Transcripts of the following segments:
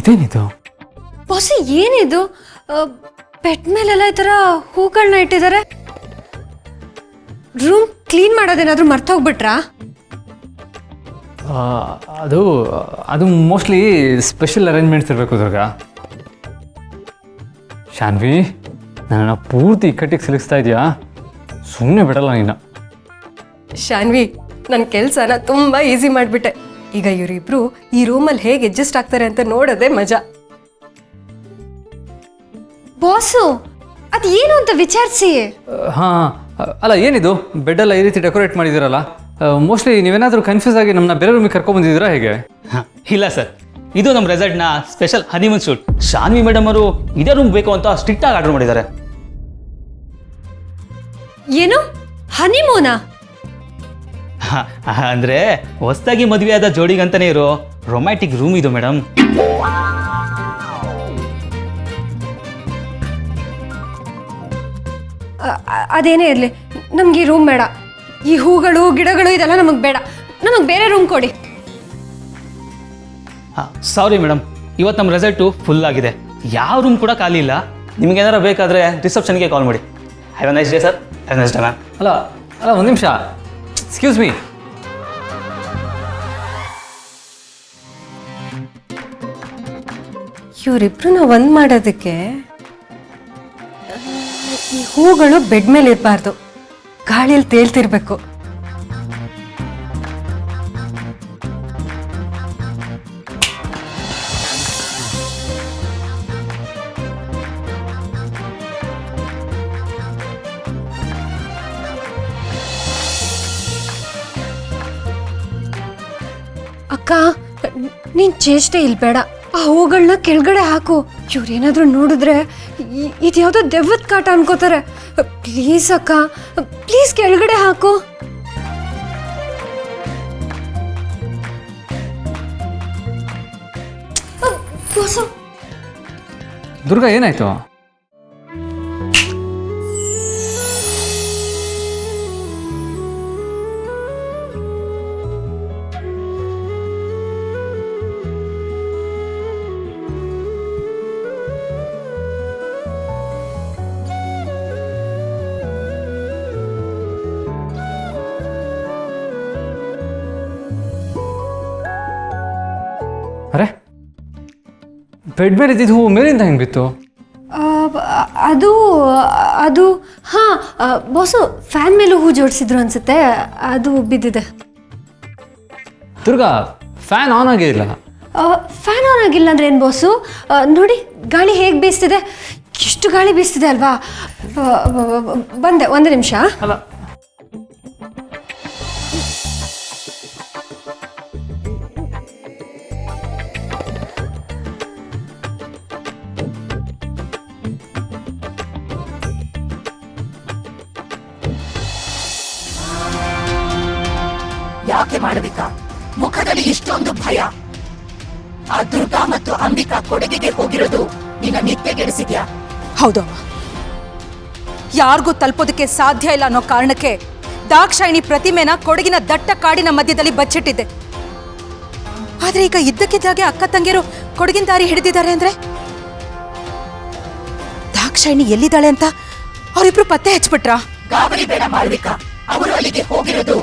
ಇದೇನಿದು? ಬಾಸ್ ಏನಿದು? ಬೆಡ್ ಮೇಲೆಲ್ಲ ಈ ಥರ ಹೂಗಳನ್ನ ಇಟ್ಟಿದ್ದಾರೆ. ರೂಮ್ ಕ್ಲೀನ್ ಮಾಡೋದೇನಾದ್ರೂ ಮರ್ತೋಗ್ಬಿಟ್ರಾ? ಅದು ಅದು ಮೋಸ್ಟ್ಲಿ ಸ್ಪೆಷಲ್ ಅರೇಂಜ್ಮೆಂಟ್ಸ್ ಇರಬೇಕು ದುರ್ಗ. ಶಾನ್ವಿ, ನನ್ನನ್ನು ಪೂರ್ತಿ ಇಕ್ಕಟ್ಟಿಗೆ ಸಿಲುಕಿಸ್ತಾ ಇದೆಯಾ? ಸುಮ್ಮನೆ ಬಿಡಲ್ಲ ನೀನು. ಶಾನ್ವಿ, ನನ್ನ ಕೆಲಸನ ತುಂಬ ಈಸಿ ಮಾಡಿಬಿಟ್ಟೆ. ಈಗ ಇವರಿಬ್ರು ಈ ರೂಮಲ್ಲಿ ಹೇಗೆ ಅಡ್ಜಸ್ಟ್ ಆಗ್ತಾರೆ ಅಂತ ನೋಡೋದೇ ಮಜಾ. ಬಾಸು, ಅದು ಏನು ಅಂತ ವಿಚಾರಿಸಿ. ಹಾಂ, ಅಲ್ಲ ಏನಿದು ಬೆಡ್ಡೆಲ್ಲ ಈ ರೀತಿ ಡೆಕೋರೇಟ್ ಮಾಡಿದ್ದೀರಲ್ಲ? ಮೋಸ್ಟ್ಲಿ ನೀವೇನಾದರೂ ಕನ್ಫ್ಯೂಸ್ ಆಗಿ ನಮ್ಮನ್ನ ಬೇರೆ ರೂಮಿಗೆ ಕರ್ಕೊಂಡ್ಬಂದಿದ್ದೀರಾ ಹೇಗೆ? ಇಲ್ಲ ಸರ್, ಇದು ನಮ್ಮ ರೆಸಾರ್ಟ್ನ special honeymoon shoot. Shanvi madam ಅವರು ಇದೇ ರೂಮ್ ಬೇಕು ಅಂತ ಸ್ಟ್ರಿಕ್ಟ್ ಆಗಿ ಆರ್ಡರ್ ಮಾಡಿದ್ದಾರೆ. ಏನು ಹನಿಮೂನಾ? ಅಂದರೆ ಹೊಸದಾಗಿ ಮದುವೆಯಾದ ಜೋಡಿಗಂತಲೇ ಇರೋ ರೊಮ್ಯಾಂಟಿಕ್ ರೂಮ್ ಇದು ಮೇಡಮ್. ಅದೇನೇ ಇರಲಿ, ನಮ್ಗೆ ಈ ರೂಮ್ ಬೇಡ. ಈ ಹೂಗಳು ಗಿಡಗಳು ಇದೆಲ್ಲ ನಮಗೆ ಬೇಡ. ನಮಗೆ ಬೇರೆ ರೂಮ್ ಕೊಡಿ. ಸಾರಿ ಮೇಡಮ್, ಇವತ್ತು ನಮ್ಮ ರೆಸಾರ್ಟು ಫುಲ್ ಆಗಿದೆ. ಯಾವ ರೂಮ್ ಕೂಡ ಖಾಲಿ ಇಲ್ಲ. ನಿಮಗೇನಾರು ಬೇಕಾದರೆ ರಿಸೆಪ್ಷನ್ಗೆ ಕಾಲ್ ಮಾಡಿ. Have a nice day sir. Have a nice day ma'am. ಅಲ್ಲ ಒಂದು ನಿಮಿಷ, ಎಕ್ಸ್ಕ್ಯೂಸ್ ಮೀ. ಇವರಿಬ್ರನ್ನ ಒಂದು ಮಾಡೋದಕ್ಕೆ ಈ ಹೂಗಳು ಬೆಡ್ ಮೇಲೆ ಇರಬಾರ್ದು, ಗಾಳಿಯಲ್ಲಿ ತೇಲ್ತಿರ್ಬೇಕು. ಅಕ್ಕ, ನೀನ್ ಚೇಷ್ಟೆ ಇಲ್ಲಿ ಬೇಡ. ಆ ಹೂಗಳನ್ನ ಕೆಳಗಡೆ ಹಾಕು. ಇವ್ರೇನಾದ್ರೂ ನೋಡಿದ್ರೆ ಇದ್ಯಾವುದೋ ದೆವ್ವದ ಕಾಟ ಅನ್ಕೋತಾರೆ. ಪ್ಲೀಸ್ ಅಕ್ಕ, ಪ್ಲೀಸ್ ಕೆಳಗಡೆ ಹಾಕು. ದುರ್ಗ, ಏನಾಯ್ತು? ಅರೆ, ಬೆಡ್ ಮೇಲೆ ಇದ್ದಿದ್ದು ಹೂವು ಮೇಲಿಂದ ಹೆಂಗೆ ಬಿತ್ತು? ಅದು ಅದು ಹಾಂ, ಬಾಸು ಫ್ಯಾನ್ ಮೇಲೂ ಹೂ ಜೋಡಿಸಿದ್ರು ಅನ್ಸುತ್ತೆ, ಅದು ಬಿದ್ದಿದೆ. ದುರ್ಗಾ, ಫ್ಯಾನ್ ಆನ್ ಆಗೇ ಇಲ್ಲ. ಫ್ಯಾನ್ ಆನ್ ಆಗಿಲ್ಲ ಅಂದ್ರೆ ಏನು ಬಾಸು? ನೋಡಿ ಗಾಳಿ ಹೇಗೆ ಬೀಸ್ತಿದೆ, ಎಷ್ಟು ಗಾಳಿ ಬೀಸ್ತಿದೆ ಅಲ್ವಾ? ಬಂದೆ, ಒಂದು ನಿಮಿಷ. ಅಲ್ಲ, ಯಾಕೆ ಮಾಡಬೇಕಾ? ಮುಖದಲ್ಲಿ ಇಷ್ಟೊಂದು ಭಯ. ಆ ದುರ್ಗಾ ಮತ್ತು ಅಂಬಿಕಾ ಕೊಡಗಿಗೆ ಹೋಗಿರೋದು ನಿನ್ನ ನಿತ್ಯಗೆಡಿಸಿದ್ಯಾ? ಹೌದಮ್ಮ, ಯಾರಿಗೂ ತಲುಪೋದಕ್ಕೆ ಸಾಧ್ಯ ಇಲ್ಲ ಅನ್ನೋ ಕಾರಣಕ್ಕೆ ದಾಕ್ಷಾಯಿಣಿ ಪ್ರತಿಮೆನ ಕೊಡಗಿನ ದಟ್ಟ ಕಾಡಿನ ಮಧ್ಯದಲ್ಲಿ ಬಚ್ಚಿಟ್ಟಿದ್ದೆ. ಆದ್ರೆ ಈಗ ಇದ್ದಕ್ಕಿದ್ದಾಗೆ ಅಕ್ಕ ತಂಗಿಯರು ಕೊಡಗಿನ ದಾರಿ ಹಿಡಿದಿದ್ದಾರೆ ಅಂದ್ರೆ ದಾಕ್ಷಾಯಿಣಿ ಎಲ್ಲಿದ್ದಾಳೆ ಅಂತ ಅವರಿಬ್ರು ಪತ್ತೆ ಹಚ್ಬಿಟ್ರಾ? ಗಾಬರಿ ಬೇಡ ಮಾಳ್ವಿಕಾ. ಅವರು ಅಲ್ಲಿಗೆ ಹೋಗಿರೋದು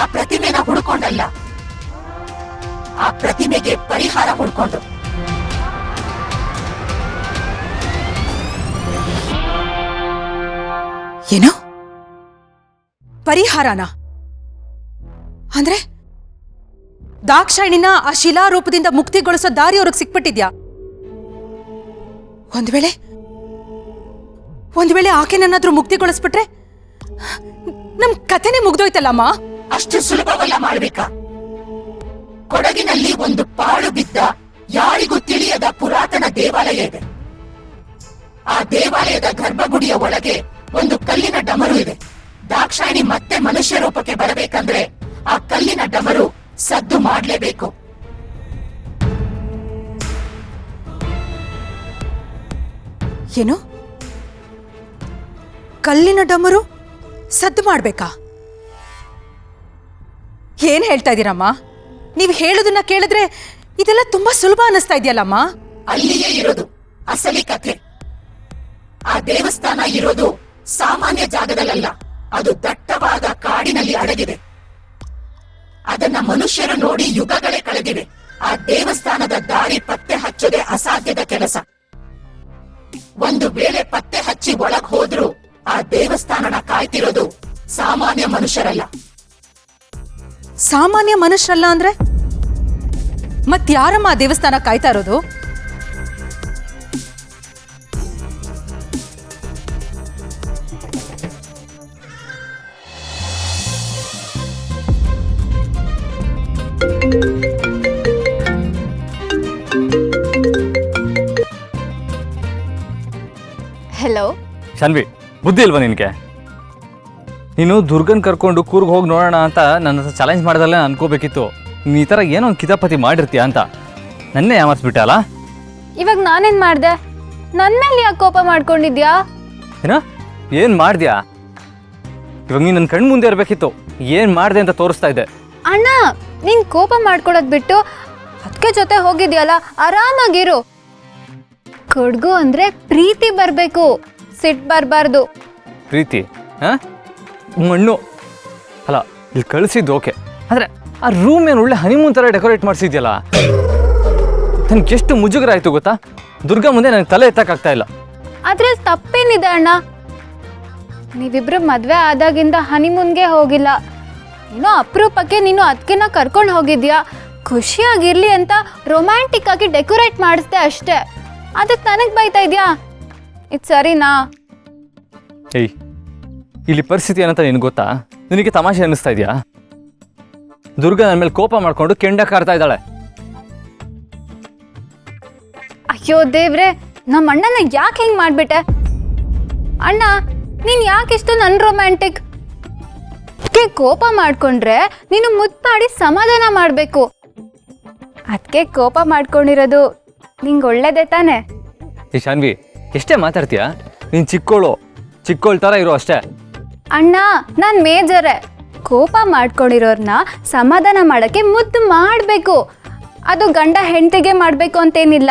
ಆ ಪ್ರತಿಮೆನ ಹುಡ್ಕೊಂಡಲ್ಲ, ಆ ಪ್ರತಿಮೆಗೆ ಪರಿಹಾರ ಹುಡ್ಕೊಂಡು. ಏನು ಪರಿಹಾರನ? ಅಂದ್ರೆ ದಾಕ್ಷಾಯಿಣಿನ ಆ ಶಿಲಾರೂಪದಿಂದ ಮುಕ್ತಿಗೊಳಿಸೋ ದಾರಿ ಅವ್ರಿಗೆ ಸಿಕ್ಬಿಟ್ಟಿದ್ಯಾ? ಒಂದ್ ವೇಳೆ ಆಕೆನನ್ನಾದ್ರೂ ಮುಕ್ತಿಗೊಳಿಸ್ಬಿಟ್ರೆ ನಮ್ ಕಥೆನೇ ಮುಗ್ದೋಯ್ತಲ್ಲಮ್ಮ. ಅಷ್ಟು ಸುಲಭವಲ್ಲ ಮಾಳ್ವಿಕಾ. ಕೊಡಗಿನಲ್ಲಿ ಒಂದು ಪಾಳು ಬಿದ್ದ ಯಾರಿಗೂ ತಿಳಿಯದ ಪುರಾತನ ದೇವಾಲಯ ಇದೆ. ಆ ದೇವಾಲಯದ ಗರ್ಭಗುಡಿಯ ಒಳಗೆ ಒಂದು ಕಲ್ಲಿನ ಡಮರು ಇದೆ. ದಾಕ್ಷಾಯಿಣಿ ಮತ್ತೆ ಮನುಷ್ಯ ರೂಪಕ್ಕೆ ಬರಬೇಕಂದ್ರೆ ಆ ಕಲ್ಲಿನ ಡಮರು ಸದ್ದು ಮಾಡಲೇಬೇಕು. ಏನು? ಕಲ್ಲಿನ ಡಮರು ಸದ್ದು ಮಾಡ್ಬೇಕಾ? ಏನ್ ಹೇಳ್ತಾ ಇದ್ದೀರಮ್ಮ? ನೀವು ಹೇಳೋದನ್ನ ಕೇಳಿದ್ರೆ ಇದೆಲ್ಲ ತುಂಬಾ ಸುಲಭ ಅನ್ನಿಸ್ತಾ ಇದೆಯಲ್ಲಮ್ಮ. ಅಲ್ಲಿಯೇ ಇರೋದು ಅಸಲಿ ಕಥೆ. ಆ ದೇವಸ್ಥಾನ ಇರೋದು ಸಾಮಾನ್ಯ ಜಾಗದಲ್ಲ, ಅದು ದಟ್ಟವಾದ ಕಾಡಿನಲ್ಲಿ ಅಡಗಿದೆ. ಅದನ್ನ ಮನುಷ್ಯರು ನೋಡಿ ಯುಗಗಳೇ ಕಳೆದಿವೆ. ಆ ದೇವಸ್ಥಾನದ ದಾರಿ ಪತ್ತೆ ಹಚ್ಚೋದೇ ಅಸಾಧ್ಯದ ಕೆಲಸ. ಒಂದು ವೇಳೆ ಪತ್ತೆ ಹಚ್ಚಿ ಒಳಗ್ ಹೋದ್ರೂ ಆ ದೇವಸ್ಥಾನನ ಕಾಯ್ತಿರೋದು ಸಾಮಾನ್ಯ ಮನುಷ್ಯರಲ್ಲ. ಸಾಮಾನ್ಯ ಮನುಷ್ಯರಲ್ಲ ಅಂದ್ರೆ ಮತ್ಯಾರಮ್ಮ ಆ ದೇವಸ್ಥಾನ ಕಾಯ್ತಾ ಇರೋದು? ಹೆಲೋ. ಶಾನ್ವಿ, ಬುದ್ಧಿ ಇಲ್ವಾ ನಿನಗೆ? ನೀನು ದುರ್ಗನ್ ಕರ್ಕೊಂಡು ಕೂರ್ಗ್ ಹೋಗಿ ನೋಡೋಣ ಅಂತ ನನ್ನ ಹತ್ರ ಚಾಲೆಂಜ್ ಮಾಡ್ದಲ್ಲೇ ಅನ್ಕೋಬೇಕಿತ್ತು. ನೀನು ಈ ಥರ ಏನೋ ಒಂದು ಕಿತಾಪತಿ ಮಾಡಿರ್ತೀಯ ಅಂತ ನನ್ನೇ ಯಾಮರ್ಸ್ಬಿಟ್ಟೆ ಅಲ್ಲ? ಇವಾಗ ನಾನೇನ್ ಮಾಡ್ದೆ? ನನ್ನ ಮೇಲೆ ಯಾಕೆ ಕೋಪ ಮಾಡ್ಕೊಂಡಿದ್ಯಾ? ಏನೋ ಏನು ಮಾಡ್ದ್ಯಾ? ಇವಾಗ ನೀನು ನನ್ನ ಕಣ್ಣು ಮುಂದೆ ಇರಬೇಕಿತ್ತು. ಏನು ಮಾಡಿದೆ ಅಂತ ತೋರಿಸ್ತಾ ಇದ್ದೆ. ಅಣ್ಣ, ನೀನ್ ಕೋಪ ಮಾಡ್ಕೊಳೋದ್ ಬಿಟ್ಟು ಅದಕ್ಕೆ ಜೊತೆ ಹೋಗಿದ್ಯಲ್ಲ, ಆರಾಮಾಗಿರು. ಕೊಡ್ಗು ಅಂದ್ರೆ ಪ್ರೀತಿ ಬರ್ಬೇಕು, ಸಿಟ್ ಬರಬಾರ್ದು. ಪ್ರೀತಿ? ಹಾಂ, ಮಣ್ಣು ಅಲ್ಲ. ಇಲ್ಲಿ ಕಳಿಸಿದ್ದು ಓಕೆ, ಆದರೆ ಆ ರೂಮ್ ಏನು ಒಳ್ಳೆ ಹನಿಮೂನ್ ಥರ ಡೆಕೋರೇಟ್ ಮಾಡಿಸಿದ್ಯಲ್ಲ, ನನಗೆ ಎಷ್ಟು ಮುಜುಗರ ಆಯಿತು ಗೊತ್ತಾ? ದುರ್ಗಾ ಮುಂದೆ ನನಗೆ ತಲೆ ಎತ್ತಕ್ಕಾಗ್ತಾ ಇಲ್ಲ. ಆದ್ರೆ ತಪ್ಪೇನಿದೆ ಅಣ್ಣ? ನೀವಿಬ್ರು ಮದ್ವೆ ಆದಾಗಿಂದ ಹನಿಮೂನ್ಗೆ ಹೋಗಿಲ್ಲ. ಏನೋ ಅಪರೂಪಕ್ಕೆ ನೀನು ಅದಕ್ಕೆನ ಕರ್ಕೊಂಡು ಹೋಗಿದ್ಯಾ, ಖುಷಿಯಾಗಿರ್ಲಿ ಅಂತ ರೊಮ್ಯಾಂಟಿಕ್ ಆಗಿ ಡೆಕೋರೇಟ್ ಮಾಡಿಸ್ದೆ ಅಷ್ಟೇ. ಅದಕ್ಕೆ ನನಗೆ ಬೈತಾ ಇದೆಯಾ? ಇದು ಸರಿನಾ? ಏಯ್, ಇಲ್ಲಿ ಪರಿಸ್ಥಿತಿ ಏನಂತ ನಿನಗೆ ಗೊತ್ತಾ? ನಿನಗೆ ತಮಾಷೆ ಅನ್ನಿಸ್ತಾ ಇದೆಯಾ? ದುರ್ಗಾ ನನ್ನ ಮೇಲೆ ಕೋಪ ಮಾಡಿಕೊಂಡು ಕೆಂಡ ಕಾರ್ತಾ ಇದ್ದಾಳೆ. ಅಯ್ಯೋ ದೇವ್ರೆ, ನಮ್ಮ ಅಣ್ಣನ ಯಾಕೆ ಹಿಂಗೆ ಮಾಡಿಬಿಟ್ಟೆ? ಅಣ್ಣ, ನೀನು ಯಾಕೆಷ್ಟು ನನ್ ರೊಮ್ಯಾಂಟಿಕ್? ಕೋಪ ಮಾಡ್ಕೊಂಡ್ರೆ ನೀನು ಮುದ್ದು ಮಾಡಿ ಸಮಾಧಾನ ಮಾಡಬೇಕು. ಅದಕ್ಕೆ ಕೋಪ ಮಾಡ್ಕೊಂಡಿರೋದು ನಿಂಗೆ ಒಳ್ಳೇದೇ ತಾನೆ? ಈ ಶಾನ್ವಿ, ಎಷ್ಟೇ ಮಾತಾಡ್ತೀಯಾ? ನೀನು ಚಿಕ್ಕೋಳ್ ಥರ ಇರೋ ಅಷ್ಟೇ. ಅಣ್ಣ, ನಾನು ಮೇಜರೇ. ಕೋಪ ಮಾಡ್ಕೊಂಡಿರೋರ್ನ ಸಮಾಧಾನ ಮಾಡೋಕ್ಕೆ ಮುದ್ದು ಮಾಡಬೇಕು. ಅದು ಗಂಡ ಹೆಂಡತಿಗೆ ಮಾಡಬೇಕು ಅಂತೇನಿಲ್ಲ.